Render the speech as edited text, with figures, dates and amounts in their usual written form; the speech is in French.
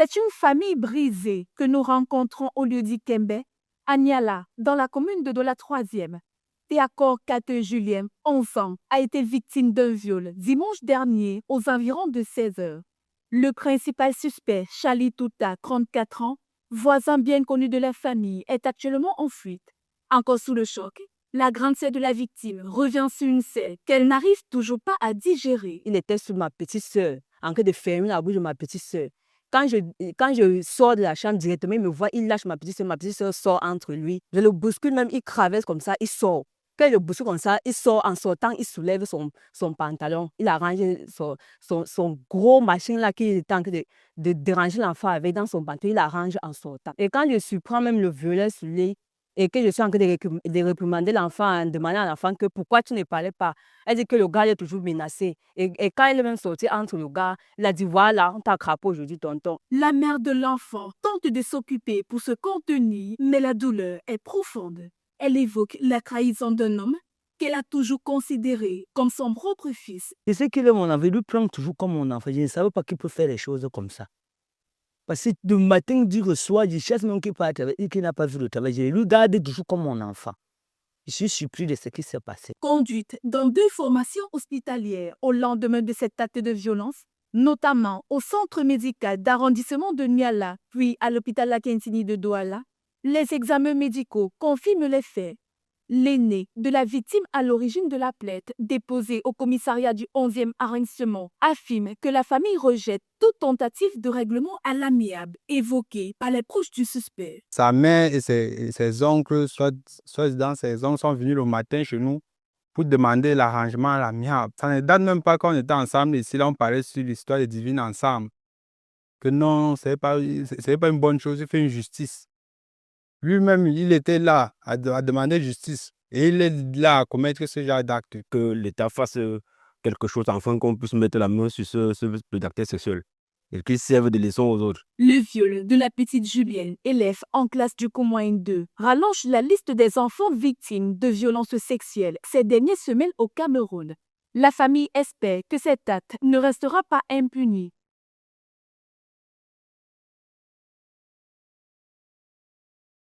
C'est une famille brisée que nous rencontrons au lieu d'Ikembe, à Niala, dans la commune de Dola 3e. Théacor Kate Julien, 11 ans, a été victime d'un viol dimanche dernier aux environs de 16 heures. Le principal suspect, Charlie Touta, 34 ans, voisin bien connu de la famille, est actuellement en fuite. Encore sous le choc, la grande sœur de la victime revient sur une scène qu'elle n'arrive toujours pas à digérer. Il était sur ma petite sœur, en train de fermer la bouche de ma petite sœur. Quand je sors de la chambre directement, il me voit, il lâche ma petite sœur sort entre lui. Je le bouscule même, il traverse comme ça, il sort. Quand il le bouscule comme ça, il sort. En sortant, il soulève son pantalon. Il arrange son gros machin là qui est en train de déranger l'enfant avec dans son pantalon. Il arrange en sortant. Et quand je surprends même le violeur sur lui, et que je suis en train de réprimander l'enfant en demandant à l'enfant que pourquoi tu ne parlais pas. Elle dit que le gars est toujours menacé. Et quand elle est même sortie entre le gars, il a dit voilà, on t'a crappé aujourd'hui, tonton. La mère de l'enfant tente de s'occuper pour se contenir, mais la douleur est profonde. Elle évoque la trahison d'un homme qu'elle a toujours considéré comme son propre fils. Je sais qu'il est mon enfant, il lui prend toujours comme mon enfant. Je ne savais pas qu'il peut faire les choses comme ça. Parce que du matin du soir, je cherche même qu'il n'a pas vu le travail. Je lui garde toujours comme mon enfant. Je suis surpris de ce qui s'est passé. Conduite dans 2 formations hospitalières au lendemain de cet acte de violence, notamment au centre médical d'arrondissement de Niala, puis à l'hôpital Lakentini de Douala, les examens médicaux confirment les faits. L'aîné de la victime à l'origine de la plainte, déposée au commissariat du 11e arrondissement, affirme que la famille rejette toute tentative de règlement à l'amiable évoquée par les proches du suspect. Sa mère et ses oncles, soit dans ses oncles, sont venus le matin chez nous pour demander l'arrangement à l'amiable. Ça ne date même pas quand on était ensemble ici, là on parlait sur l'histoire des divines ensemble. Que non, ce n'est pas une bonne chose, il fait une justice. Lui-même, il était là à demander justice. Et il est là à commettre ce genre d'acte. Que l'État fasse quelque chose afin qu'on puisse mettre la main sur ce prédateur sexuel et qu'il serve de leçon aux autres. Le viol de la petite Julienne, élève en classe du cours moyen 2, rallonge la liste des enfants victimes de violences sexuelles ces dernières semaines au Cameroun. La famille espère que cet acte ne restera pas impuni.